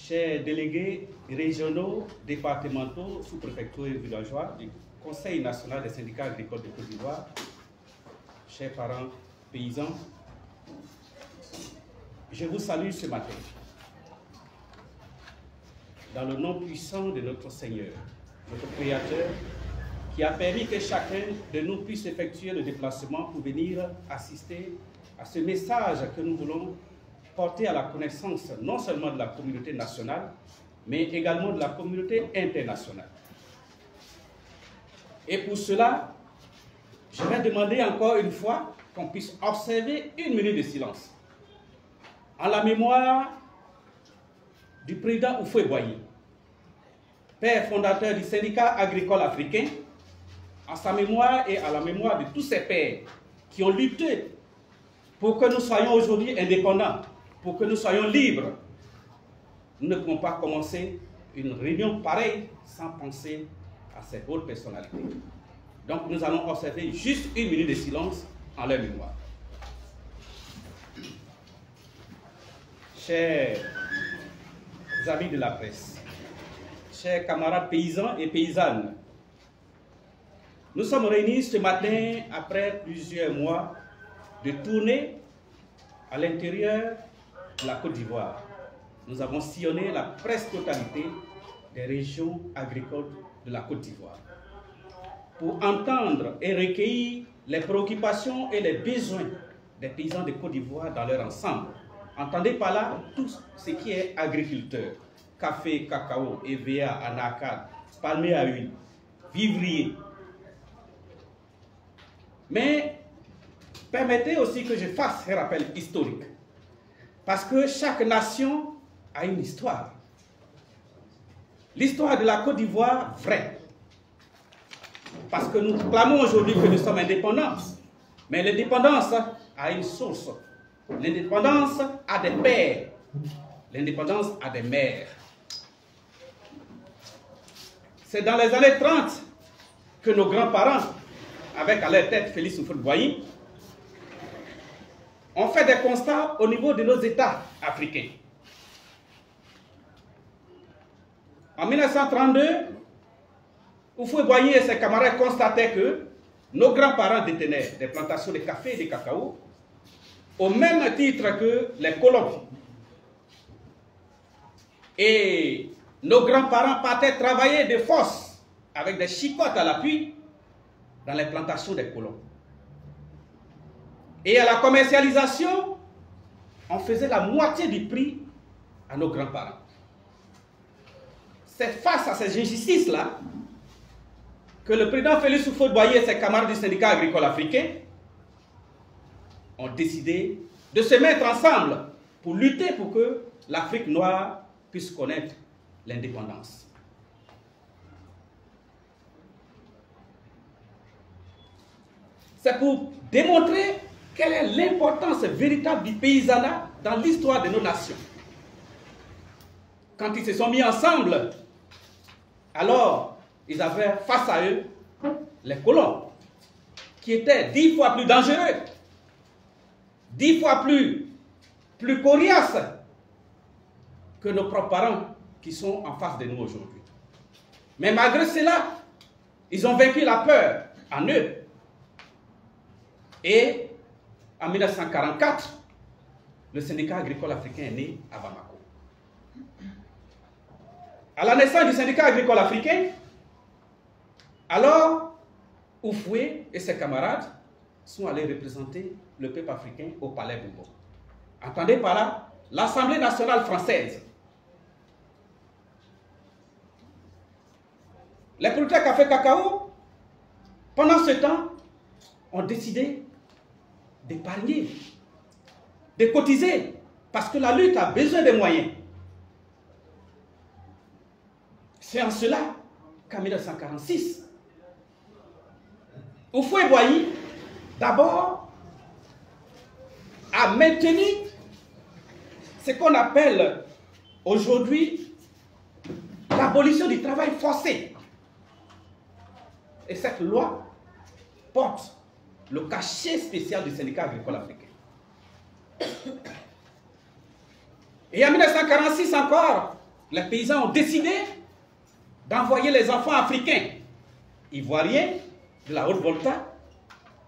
chers délégués régionaux, départementaux, sous-préfectures et villageois du Conseil national des syndicats agricoles de Côte d'Ivoire, chers parents paysans, je vous salue ce matin dans le nom puissant de notre Seigneur, notre Créateur, qui a permis que chacun de nous puisse effectuer le déplacement pour venir assister à ce message que nous voulons porter à la connaissance non seulement de la communauté nationale, mais également de la communauté internationale. Et pour cela, je vais demander encore une fois qu'on puisse observer 1 minute de silence en la mémoire du président Houphouët-Boigny, père fondateur du syndicat agricole africain, en sa mémoire et à la mémoire de tous ces pères qui ont lutté pour que nous soyons aujourd'hui indépendants, pour que nous soyons libres. Nous ne pouvons pas commencer une réunion pareille sans penser à cette haute personnalité. Donc nous allons observer juste 1 minute de silence en leur mémoire. Chers amis de la presse, chers camarades paysans et paysannes, nous sommes réunis ce matin après plusieurs mois de tournée à l'intérieur de la Côte d'Ivoire. Nous avons sillonné la presque totalité des régions agricoles de la Côte d'Ivoire pour entendre et recueillir les préoccupations et les besoins des paysans de Côte d'Ivoire dans leur ensemble. Entendez par là tout ce qui est agriculteur, café, cacao, EVA, anacarde, palmier à huile, vivrier. Mais permettez aussi que je fasse un rappel historique. Parce que chaque nation a une histoire. L'histoire de la Côte d'Ivoire, vraie. Parce que nous clamons aujourd'hui que nous sommes indépendants. Mais l'indépendance a une source. L'indépendance a des pères. L'indépendance a des mères. C'est dans les années 30 que nos grands-parents, avec à leur tête Félix Houphouët-Boigny, ont fait des constats au niveau de nos États africains. En 1932, Houphouët-Boigny et ses camarades constataient que nos grands-parents détenaient des plantations de café et de cacao au même titre que les colons. Et nos grands-parents partaient travailler de force avec des chicottes à l'appui dans les plantations des colons. Et à la commercialisation, on faisait la moitié du prix à nos grands-parents. C'est face à ces injustices-là que le président Félix Houphouët-Boigny et ses camarades du syndicat agricole africain ont décidé de se mettre ensemble pour lutter pour que l'Afrique noire puisse connaître l'indépendance. C'est pour démontrer quelle est l'importance véritable du paysanat dans l'histoire de nos nations. Quand ils se sont mis ensemble, alors ils avaient face à eux les colons, qui étaient 10 fois plus dangereux, 10 fois plus coriaces que nos propres parents qui sont en face de nous aujourd'hui. Mais malgré cela, ils ont vaincu la peur en eux. Et en 1944, le syndicat agricole africain est né à Bamako. À la naissance du syndicat agricole africain, alors Houphouët et ses camarades sont allés représenter le peuple africain au Palais Bourbon. Entendez par là l'Assemblée nationale française. Les producteurs café-cacao, pendant ce temps, ont décidé d'épargner, de cotiser, parce que la lutte a besoin de moyens. C'est en cela qu'en 1946, Houphouët-Boigny, d'abord, a maintenu ce qu'on appelle aujourd'hui l'abolition du travail forcé. Et cette loi porte le cachet spécial du syndicat agricole africain. Et en 1946 encore, les paysans ont décidé d'envoyer les enfants africains, ivoiriens, de la Haute-Volta,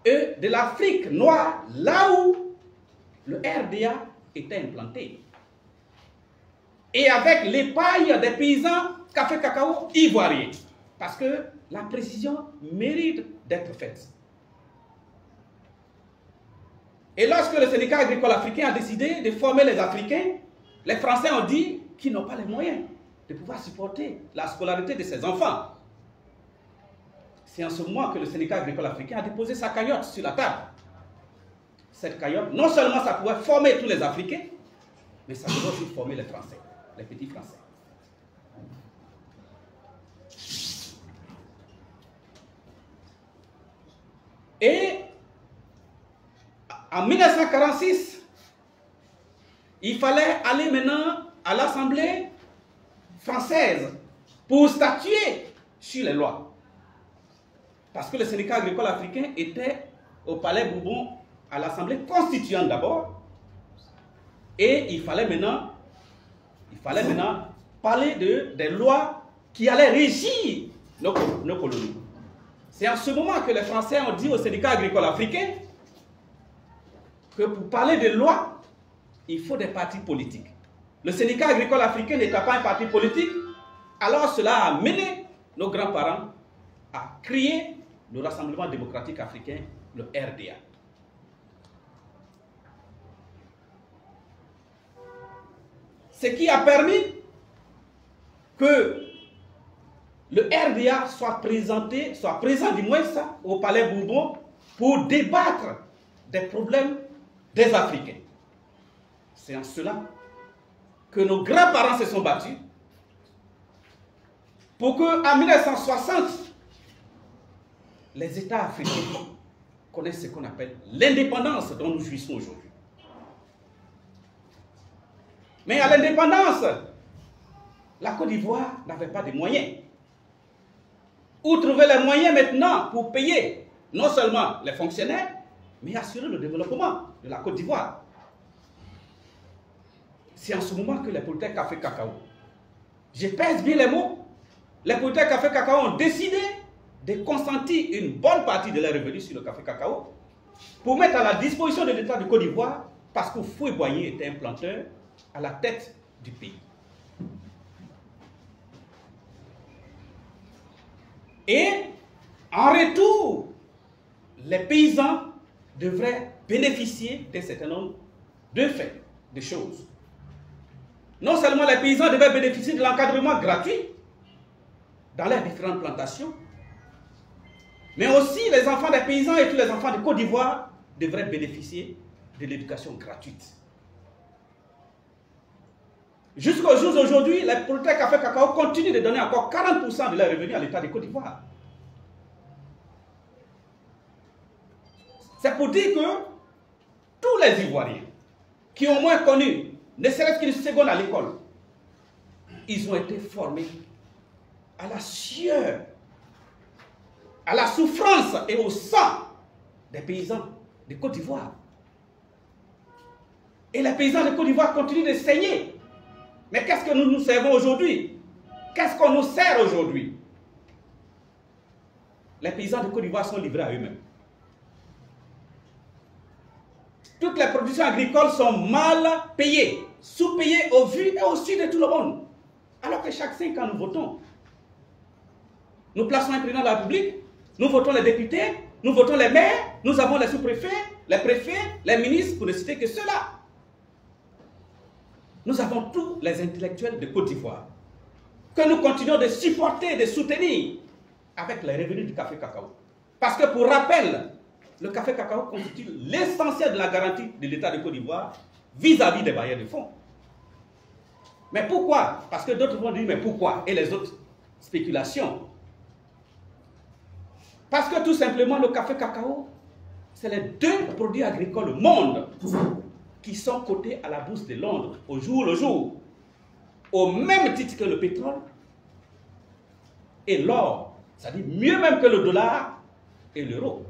et de l'Afrique noire, là où le RDA était implanté. Et avec l'épaille des paysans café-cacao ivoiriens. Parce que la précision mérite d'être faite. Et lorsque le syndicat agricole africain a décidé de former les Africains, les Français ont dit qu'ils n'ont pas les moyens de pouvoir supporter la scolarité de ces enfants. C'est en ce moment que le syndicat agricole africain a déposé sa cagnotte sur la table. Cette cagnotte, non seulement ça pouvait former tous les Africains, mais ça pouvait aussi former les Français, les petits Français. Et en 1946, il fallait aller maintenant à l'Assemblée française pour statuer sur les lois. Parce que le syndicat agricole africain était au Palais Bourbon, à l'Assemblée constituante d'abord, et il fallait maintenant parler des lois qui allaient régir nos colonies. C'est en ce moment que les Français ont dit au syndicat agricole africain que pour parler de lois, il faut des partis politiques. Le syndicat agricole africain n'était pas un parti politique, alors cela a mené nos grands-parents à créer le Rassemblement démocratique africain, le RDA. Ce qui a permis que le RDA soit présent du moins ça, au Palais Bourbon pour débattre des problèmes des Africains. C'est en cela que nos grands-parents se sont battus pour qu'en 1960, les États africains connaissent ce qu'on appelle l'indépendance dont nous jouissons aujourd'hui. Mais à l'indépendance, la Côte d'Ivoire n'avait pas de moyens. Où trouver les moyens maintenant pour payer non seulement les fonctionnaires, mais assurer le développement de la Côte d'Ivoire? C'est en ce moment que les producteurs café-cacao, je pèse bien les mots, les producteurs café-cacao ont décidé de consentir une bonne partie de leurs revenus sur le café-cacao pour mettre à la disposition de l'État de Côte d'Ivoire parce que Houphouët-Boigny était un planteur à la tête du pays. Et en retour, les paysans devraient bénéficier d'un certain nombre de faits, de choses. Non seulement les paysans devaient bénéficier de l'encadrement gratuit dans leurs différentes plantations, mais aussi les enfants des paysans et tous les enfants de Côte d'Ivoire devraient bénéficier de l'éducation gratuite. Jusqu'au jour d'aujourd'hui, les producteurs café-cacao continuent de donner encore 40% de leurs revenus à l'État de Côte d'Ivoire. C'est pour dire que tous les Ivoiriens qui ont au moins connu, ne serait-ce qu'une seconde à l'école, ils ont été formés à la sueur, à la souffrance et au sang des paysans de Côte d'Ivoire. Et les paysans de Côte d'Ivoire continuent de saigner. Mais qu'est-ce que nous nous servons aujourd'hui? Qu'est-ce qu'on nous sert aujourd'hui? Les paysans de Côte d'Ivoire sont livrés à eux-mêmes. Toutes les productions agricoles sont mal payées, sous-payées au vu et au su de tout le monde. Alors que chaque 5 ans, nous votons. Nous plaçons un président de la République, nous votons les députés, nous votons les maires, nous avons les sous-préfets, les préfets, les ministres, pour ne citer que ceux-là. Nous avons tous les intellectuels de Côte d'Ivoire que nous continuons de supporter, de soutenir avec les revenus du café-cacao. Parce que pour rappel, le café-cacao constitue l'essentiel de la garantie de l'État de Côte d'Ivoire vis-à-vis des bailleurs de fonds. Mais pourquoi? Parce que d'autres vont dire, mais pourquoi? Et les autres spéculations. Parce que tout simplement, le café-cacao, c'est les 2 produits agricoles au monde qui sont cotés à la bourse de Londres au jour le jour, au même titre que le pétrole et l'or, c'est-à-dire mieux même que le dollar et l'euro.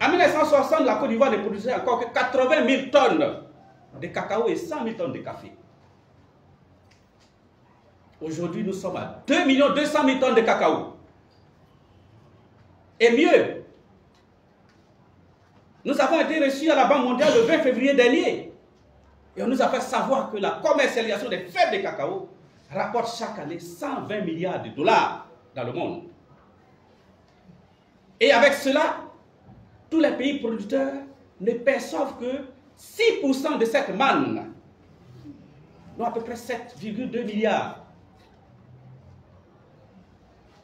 En 1960, la Côte d'Ivoire ne produisait encore que 80 000 tonnes de cacao et 100 000 tonnes de café. Aujourd'hui, nous sommes à 2 200 000 tonnes de cacao. Et mieux, nous avons été reçus à la Banque mondiale le 20 février dernier. Et on nous a fait savoir que la commercialisation des fèves de cacao rapporte chaque année 120 milliards de dollars dans le monde. Et avec cela, tous les pays producteurs ne perçoivent que 6% de cette manne, donc à peu près 7,2 milliards.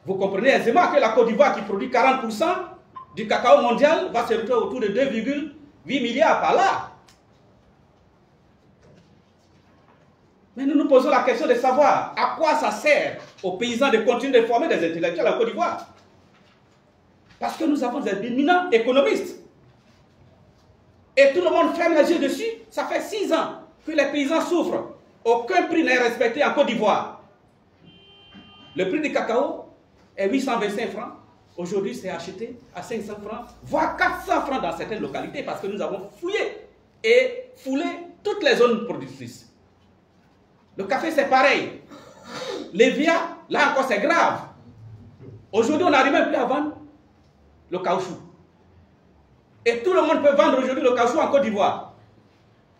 Vous comprenez aisément que la Côte d'Ivoire, qui produit 40% du cacao mondial, va se retrouver autour de 2,8 milliards par là. Mais nous nous posons la question de savoir à quoi ça sert aux paysans de continuer de former des intellectuels en Côte d'Ivoire. Parce que nous avons des éminents économistes. Et tout le monde ferme les yeux dessus. Ça fait 6 ans que les paysans souffrent. Aucun prix n'est respecté en Côte d'Ivoire. Le prix du cacao est 825 francs. Aujourd'hui, c'est acheté à 500 francs, voire 400 francs dans certaines localités parce que nous avons fouillé et foulé toutes les zones productrices. Le café, c'est pareil. Les vias, là encore, c'est grave. Aujourd'hui, on n'arrive même plus à vendre le caoutchouc. Et tout le monde peut vendre aujourd'hui le caoutchouc en Côte d'Ivoire.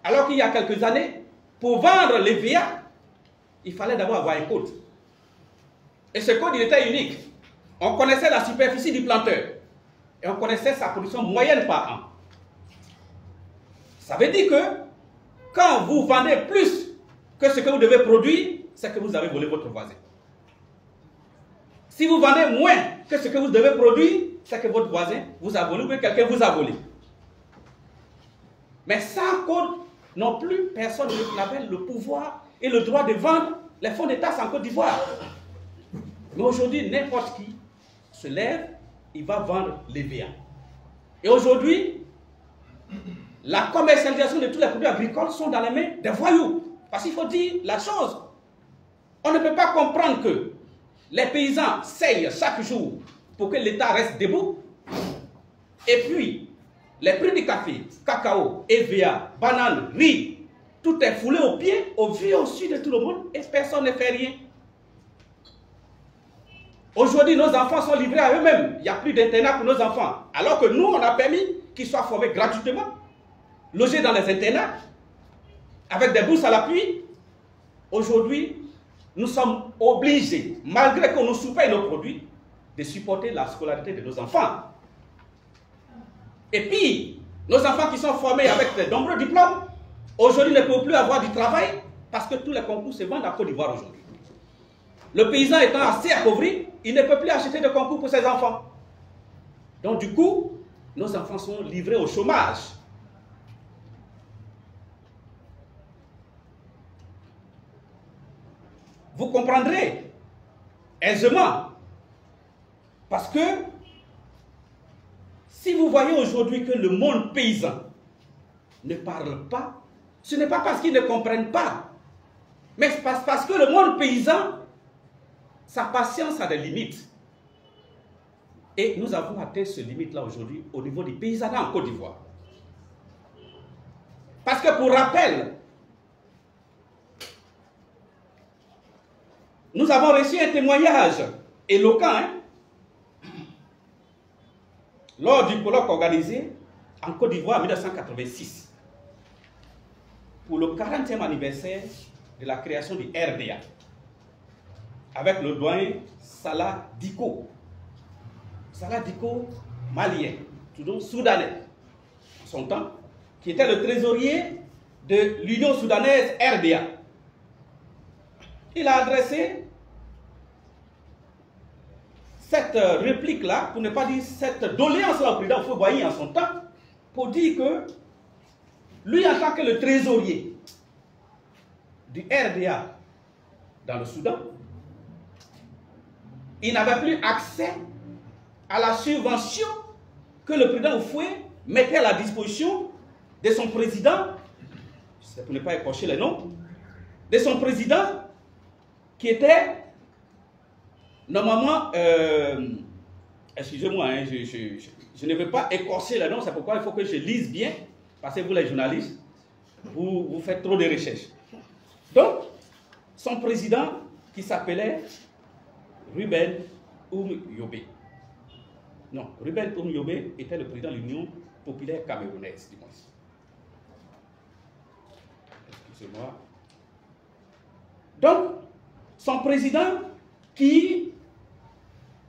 Alors qu'il y a quelques années, pour vendre les vias, il fallait d'abord avoir un code. Et ce code, il était unique. On connaissait la superficie du planteur. Et on connaissait sa production moyenne par an. Ça veut dire que quand vous vendez plus que ce que vous devez produire, c'est que vous avez volé votre voisin. Si vous vendez moins que ce que vous devez produire, c'est que votre voisin vous a volé ou que quelqu'un vous a volé. Mais sans code, non plus, personne n'avait le pouvoir et le droit de vendre les fonds de tasse en Côte d'Ivoire. Mais aujourd'hui, n'importe qui se lève, il va vendre les VA. Et aujourd'hui, la commercialisation de tous les produits agricoles sont dans les mains des voyous. Parce qu'il faut dire la chose. On ne peut pas comprendre que les paysans sèillent chaque jour pour que l'État reste debout. Et puis, les prix du café, cacao, EVA, bananes, riz, tout est foulé au pied, au vu, au su de tout le monde et personne ne fait rien. Aujourd'hui, nos enfants sont livrés à eux-mêmes. Il n'y a plus d'internat pour nos enfants. Alors que nous, on a permis qu'ils soient formés gratuitement, logés dans les internats, avec des bourses à l'appui. Aujourd'hui, nous sommes obligés, malgré qu'on nous sous-paye nos produits, de supporter la scolarité de nos enfants. Et puis, nos enfants qui sont formés avec de nombreux diplômes, aujourd'hui ne peuvent plus avoir du travail parce que tous les concours se vendent en Côte d'Ivoire aujourd'hui. Le paysan étant assez appauvri, il ne peut plus acheter de concours pour ses enfants. Donc du coup, nos enfants sont livrés au chômage. Vous comprendrez aisément. Parce que si vous voyez aujourd'hui que le monde paysan ne parle pas, ce n'est pas parce qu'ils ne comprennent pas, mais parce que le monde paysan, sa patience a des limites. Et nous avons atteint ce limite-là aujourd'hui au niveau du paysanat en Côte d'Ivoire. Parce que pour rappel, nous avons reçu un témoignage éloquent lors du colloque organisé en Côte d'Ivoire en 1986 pour le 40e anniversaire de la création du RDA avec le doyen Salah Diko. Salah Diko, malien, tout soudanais, en son temps, qui était le trésorier de l'Union soudanaise RDA. Il a adressé cette réplique-là, pour ne pas dire cette doléance-là au président Houphouët-Boigny en son temps, pour dire que lui, en tant que le trésorier du RDA dans le Soudan, il n'avait plus accès à la subvention que le président Houphouët mettait à la disposition de son président, c'est pour ne pas écorcher les noms, de son président qui était normalement, excusez-moi, hein, je ne veux pas écorcher les noms, c'est pourquoi il faut que je lise bien, parce que vous les journalistes, vous faites trop de recherches. Donc, son président, qui s'appelait Ruben Oum-Yobé. Non, Ruben Oum-Yobé était le président de l'Union populaire camerounaise, du moins. Excusez-moi. Donc, son président qui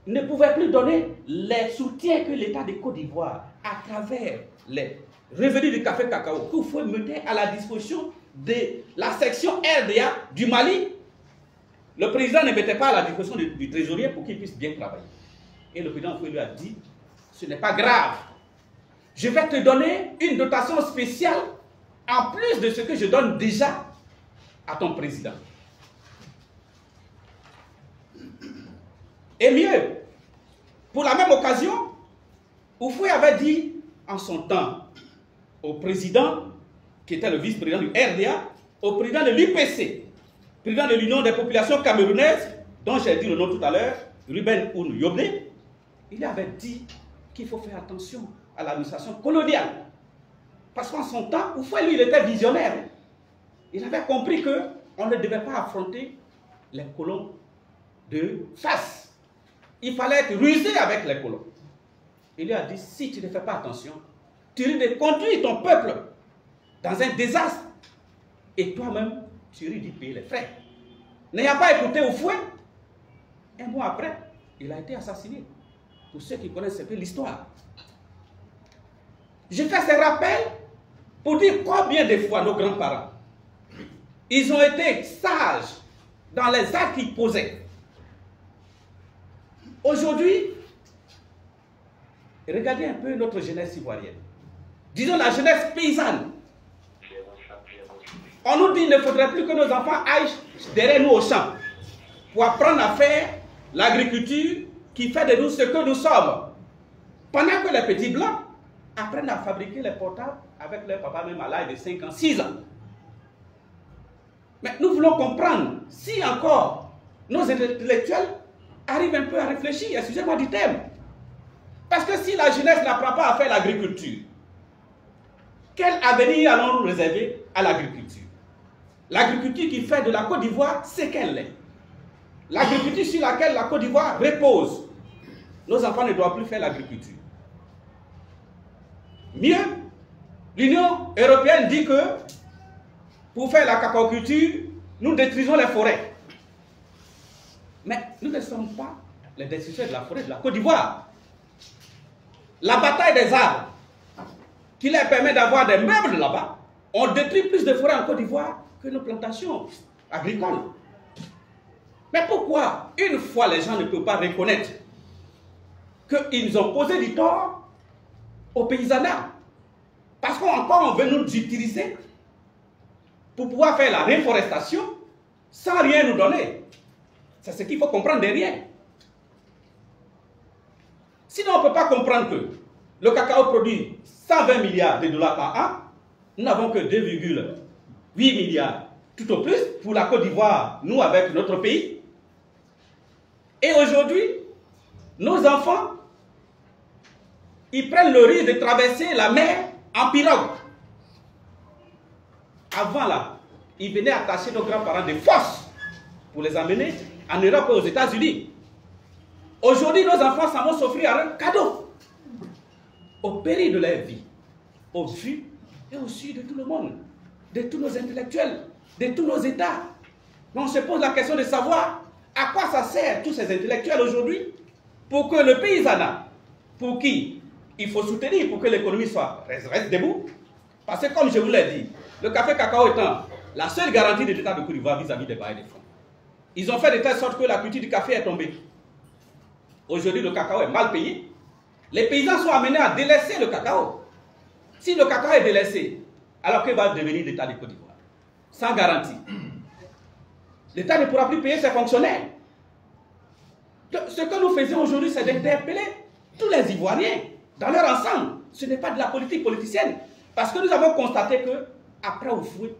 ne pouvait plus donner les soutiens que l'État de Côte d'Ivoire, à travers les revenus du café cacao, que vous mettez à la disposition de la section RDA du Mali, le président ne mettait pas à la disposition du trésorier pour qu'il puisse bien travailler. Et le président lui a dit, ce n'est pas grave, je vais te donner une dotation spéciale en plus de ce que je donne déjà à ton président. Et mieux, pour la même occasion, Houphouët avait dit en son temps au président, qui était le vice-président du RDA, au président de l'UPC, président de l'Union des populations camerounaises, dont j'ai dit le nom tout à l'heure, Ruben Oum-Yobé, il avait dit qu'il faut faire attention à l'administration coloniale. Parce qu'en son temps, Houphouët, lui, il était visionnaire. Il avait compris qu'on ne devait pas affronter les colons de face. Il fallait être rusé avec les colons. Il lui a dit, si tu ne fais pas attention, tu risques de conduire ton peuple dans un désastre. Et toi-même, tu risques d'y payer les frais. N'ayant pas écouté Houphouët, un mois après, il a été assassiné. Pour ceux qui connaissent un peu l'histoire. Je fais ces rappels pour dire combien de fois nos grands-parents, ils ont été sages dans les actes qu'ils posaient. Aujourd'hui, regardez un peu notre jeunesse ivoirienne. Disons la jeunesse paysanne. On nous dit qu'il ne faudrait plus que nos enfants aillent derrière nous au champ pour apprendre à faire l'agriculture qui fait de nous ce que nous sommes. Pendant que les petits blancs apprennent à fabriquer les portables avec leur papa même à l'âge de 5 ans, 6 ans. Mais nous voulons comprendre si encore nos intellectuels arrivent un peu à réfléchir, excusez-moi du terme. Parce que si la jeunesse n'apprend pas à faire l'agriculture, quel avenir allons-nous réserver à l'agriculture? L'agriculture qui fait de la Côte d'Ivoire ce qu'elle est. L'agriculture sur laquelle la Côte d'Ivoire repose. Nos enfants ne doivent plus faire l'agriculture. Mieux, l'Union européenne dit que pour faire la cacaoculture, nous détruisons les forêts. Mais nous ne sommes pas les destructeurs de la forêt de la Côte d'Ivoire. La bataille des arbres, qui leur permet d'avoir des meubles là-bas, on détruit plus de forêts en Côte d'Ivoire que nos plantations agricoles. Mais pourquoi, une fois les gens ne peuvent pas reconnaître qu'ils ont posé du tort au paysanat? Parce qu'encore on veut nous utiliser pour pouvoir faire la réforestation sans rien nous donner. C'est ce qu'il faut comprendre derrière. Sinon, on ne peut pas comprendre que le cacao produit 120 milliards de dollars par an. Nous n'avons que 2,8 milliards, tout au plus, pour la Côte d'Ivoire, nous avec notre pays. Et aujourd'hui, nos enfants, ils prennent le risque de traverser la mer en pirogue. Avant là, ils venaient attacher nos grands-parents de force pour les amener en Europe et aux États-Unis. Aujourd'hui, nos enfants s'en vont s'offrir un cadeau au péril de leur vie, au vu et au su de tout le monde, de tous nos intellectuels, de tous nos États. Mais on se pose la question de savoir à quoi ça sert tous ces intellectuels aujourd'hui pour que le paysanat, pour qui il faut soutenir pour que l'économie reste debout. Parce que comme je vous l'ai dit, le café cacao étant la seule garantie de l'État de Côte d'Ivoire vis-à-vis des bailleurs de fonds. Ils ont fait de telle sorte que la culture du café est tombée. Aujourd'hui, le cacao est mal payé. Les paysans sont amenés à délaisser le cacao. Si le cacao est délaissé, alors que va devenir l'État de Côte d'Ivoire? Sans garantie. L'État ne pourra plus payer ses fonctionnaires. Donc, ce que nous faisons aujourd'hui, c'est d'interpeller tous les Ivoiriens dans leur ensemble. Ce n'est pas de la politique politicienne. Parce que nous avons constaté que, après Houphouët,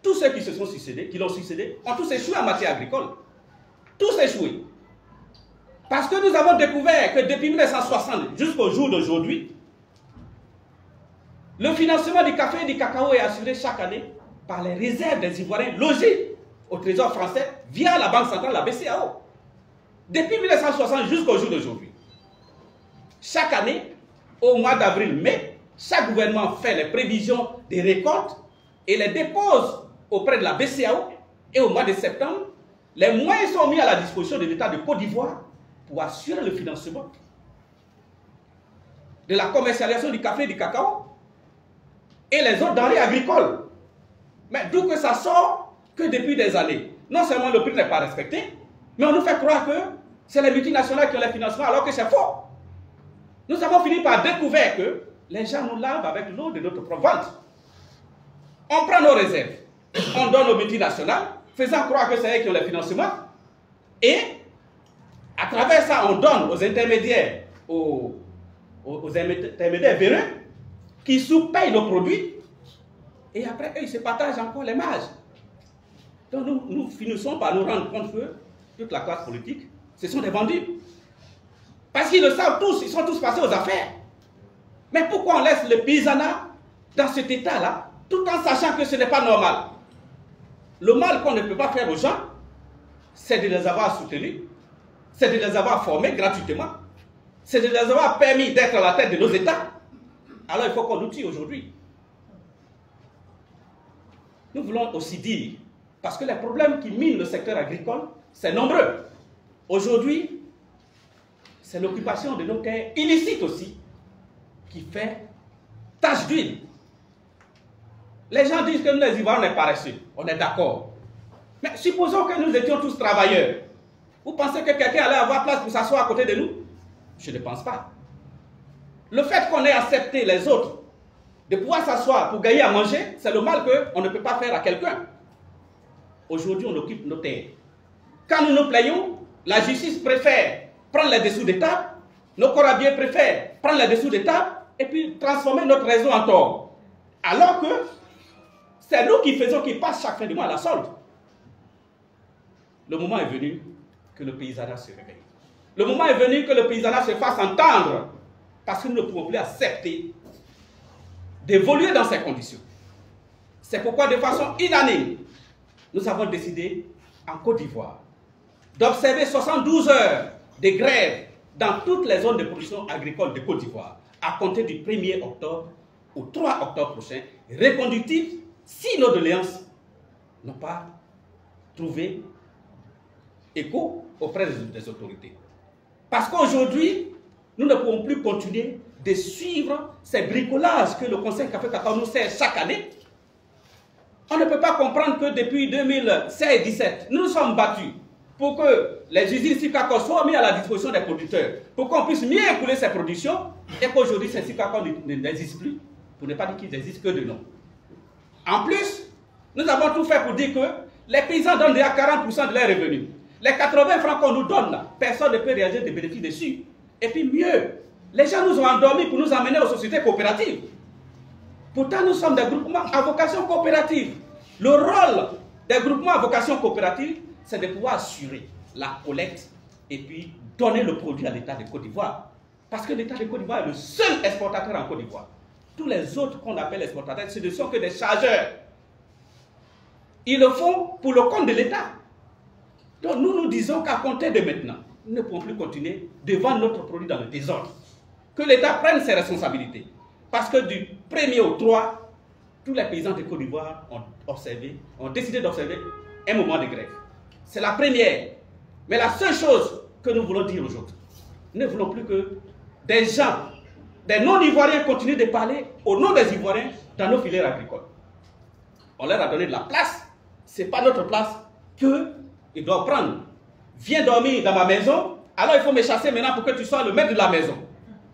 tous ceux qui se sont succédés, qui l'ont succédé, ont tous échoué en matière agricole. Tous échoués. Parce que nous avons découvert que depuis 1960 jusqu'au jour d'aujourd'hui, le financement du café et du cacao est assuré chaque année par les réserves des Ivoiriens logés au Trésor français via la Banque centrale, la BCEAO. Depuis 1960 jusqu'au jour d'aujourd'hui. Chaque année, au mois d'avril-mai, chaque gouvernement fait les prévisions des récoltes et les dépose auprès de la BCEAO. Et au mois de septembre, les moyens sont mis à la disposition de l'État de Côte d'Ivoire pour assurer le financement de la commercialisation du café et du cacao et les autres denrées agricoles. Mais d'où que ça sort que depuis des années, non seulement le prix n'est pas respecté, mais on nous fait croire que c'est les multinationales qui ont les financements alors que c'est faux. Nous avons fini par découvrir que les gens nous lavent avec l'eau de notre propre ventre. On prend nos réserves, on donne aux multinationales, faisant croire que c'est eux qui ont les financements, et à travers ça, on donne aux intermédiaires, aux intermédiaires véreux, qui sous-payent nos produits, et après, eux, ils se partagent encore les marges. Donc nous finissons par nous rendre compte que toute la classe politique, ce sont des bandits. Parce qu'ils le savent tous, ils sont tous passés aux affaires. Mais pourquoi on laisse le paysanat dans cet état-là, tout en sachant que ce n'est pas normal? Le mal qu'on ne peut pas faire aux gens, c'est de les avoir soutenus, c'est de les avoir formés gratuitement, c'est de les avoir permis d'être à la tête de nos États. Alors il faut qu'on nous tue aujourd'hui. Nous voulons aussi dire, parce que les problèmes qui minent le secteur agricole, c'est nombreux. Aujourd'hui, c'est l'occupation de nos terres illicites aussi qui fait tache d'huile. Les gens disent que nous les Ivoiriens, on est paresseux. On est d'accord. Mais supposons que nous étions tous travailleurs. Vous pensez que quelqu'un allait avoir place pour s'asseoir à côté de nous? Je ne pense pas. Le fait qu'on ait accepté les autres de pouvoir s'asseoir pour gagner à manger, c'est le mal qu'on ne peut pas faire à quelqu'un. Aujourd'hui, on occupe nos terres. Quand nous nous plaignons, la justice préfère prendre les dessous des tables, nos corabiers préfèrent prendre les dessous des tables et puis transformer notre réseau en tort. Alors que c'est nous qui faisons qu'ils passent chaque fin du mois à la solde. Le moment est venu que le paysanat se réveille. Le moment est venu que le paysanat se fasse entendre parce que nous ne pouvons plus accepter d'évoluer dans ces conditions. C'est pourquoi de façon unanime, nous avons décidé en Côte d'Ivoire d'observer 72 heures de grève dans toutes les zones de production agricole de Côte d'Ivoire à compter du 1er octobre au 3 octobre prochain, reconductibles si nos doléances n'ont pas trouvé écho auprès des autorités. Parce qu'aujourd'hui, nous ne pouvons plus continuer de suivre ces bricolages que le Conseil Café Cacao nous sert chaque année. On ne peut pas comprendre que depuis 2016-17, nous nous sommes battus pour que les usines Sipcacao soient mises à la disposition des producteurs, pour qu'on puisse mieux écouler ces productions, et qu'aujourd'hui ces Sipcacao n'existent plus, pour ne pas dire qu'ils n'existent que de nom. En plus, nous avons tout fait pour dire que les paysans donnent déjà 40% de leurs revenus. Les 80 francs qu'on nous donne, là, personne ne peut réaliser des bénéfices dessus. Et puis mieux, les gens nous ont endormis pour nous amener aux sociétés coopératives. Pourtant, nous sommes des groupements à vocation coopérative. Le rôle des groupements à vocation coopérative, c'est de pouvoir assurer la collecte et puis donner le produit à l'État de Côte d'Ivoire. Parce que l'État de Côte d'Ivoire est le seul exportateur en Côte d'Ivoire. Tous les autres qu'on appelle exportateurs, ce ne sont que des chargeurs. Ils le font pour le compte de l'État. Donc nous nous disons qu'à compter de maintenant, nous ne pouvons plus continuer de vendre notre produit dans le désordre. Que l'État prenne ses responsabilités. Parce que du 1er au 3, tous les paysans de Côte d'Ivoire ont décidé d'observer un moment de grève. C'est la première. Mais la seule chose que nous voulons dire aujourd'hui, nous ne voulons plus que des gens, des non-Ivoiriens continuent de parler au nom des Ivoiriens dans nos filières agricoles. On leur a donné de la place. Ce n'est pas notre place qu'ils doivent prendre. Viens dormir dans ma maison, alors il faut me chasser maintenant pour que tu sois le maître de la maison.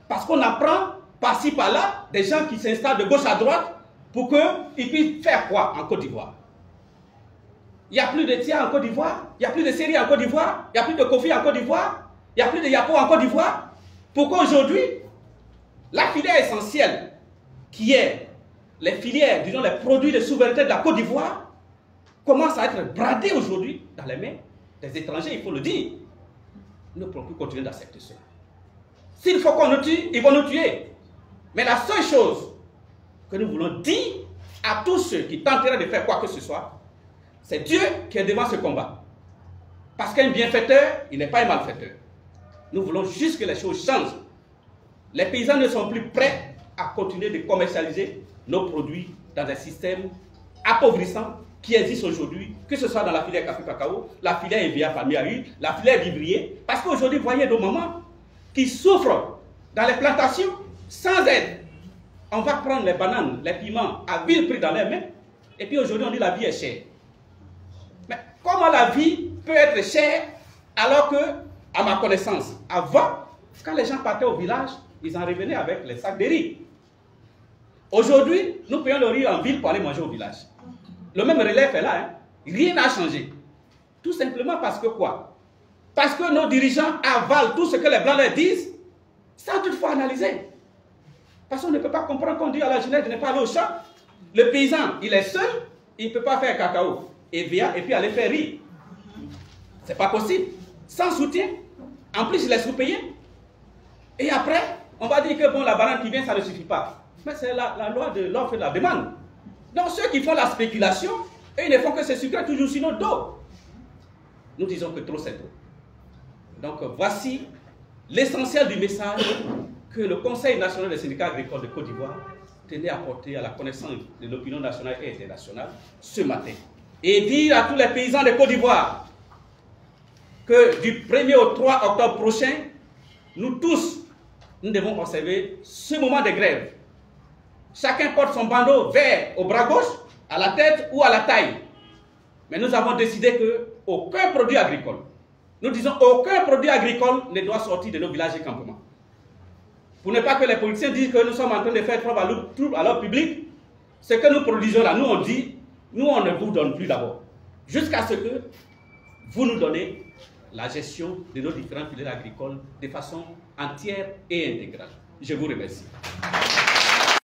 Parce qu'on apprend par-ci par-là des gens qui s'installent de gauche à droite pour qu'ils puissent faire quoi en Côte d'Ivoire? Il n'y a plus de Tia en Côte d'Ivoire, il n'y a plus de Série en Côte d'Ivoire, il n'y a plus de Kofi en Côte d'Ivoire, il n'y a plus de Yapo en Côte d'Ivoire. Pourquoi aujourd'hui, la filière essentielle qui est les filières, disons les produits de souveraineté de la Côte d'Ivoire, commence à être bradée aujourd'hui dans les mains des étrangers, il faut le dire. Nous ne pouvons plus continuer d'accepter cela. S'il faut qu'on nous tue, ils vont nous tuer. Mais la seule chose que nous voulons dire à tous ceux qui tenteraient de faire quoi que ce soit, C'est Dieu qui est devant ce combat. Parce qu'un bienfaiteur, il n'est pas un malfaiteur. Nous voulons juste que les choses changent. Les paysans ne sont plus prêts à continuer de commercialiser nos produits dans un système appauvrissant qui existe aujourd'hui, que ce soit dans la filière café-cacao, la filière EVA palmier, la filière vivrier. Parce qu'aujourd'hui, vous voyez nos mamans qui souffrent dans les plantations sans aide. On va prendre les bananes, les piments à vil prix dans les mains. Et puis aujourd'hui, on dit la vie est chère. Mais comment la vie peut être chère alors que, à ma connaissance, avant, quand les gens partaient au village, ils en revenaient avec les sacs de riz. Aujourd'hui, nous payons le riz en ville pour aller manger au village. Le même relève est là, hein. Rien n'a changé. Tout simplement parce que quoi? Parce que nos dirigeants avalent tout ce que les Blancs leur disent sans toutefois analyser. Parce qu'on ne peut pas comprendre qu'on dit à la jeunesse de ne pas aller au champ. Le paysan, il est seul, il ne peut pas faire cacao et puis aller faire riz. C'est pas possible. Sans soutien. En plus, il est sous-payé. Et après, on va dire que bon, la banane qui vient, ça ne suffit pas. Mais c'est la loi de l'offre et de la demande. Donc ceux qui font la spéculation, ils ne font que se sucrer toujours sur notre dos. Nous disons que trop c'est trop. Donc voici l'essentiel du message que le Conseil national des syndicats agricoles de Côte d'Ivoire tenait à porter à la connaissance de l'opinion nationale et internationale ce matin. Et dire à tous les paysans de Côte d'Ivoire que du 1er au 3 octobre prochain, nous tous, nous devons observer ce moment de grève. Chacun porte son bandeau vert au bras gauche, à la tête ou à la taille. Mais nous avons décidé qu'aucun produit agricole, nous disons aucun produit agricole ne doit sortir de nos villages et campements. Pour ne pas que les politiciens disent que nous sommes en train de faire trouble à l'ordre public, ce que nous produisons là, nous on dit, nous on ne vous donne plus d'abord. Jusqu'à ce que vous nous donnez la gestion de nos différentes filières agricoles de façon entière et intégrale. Je vous remercie.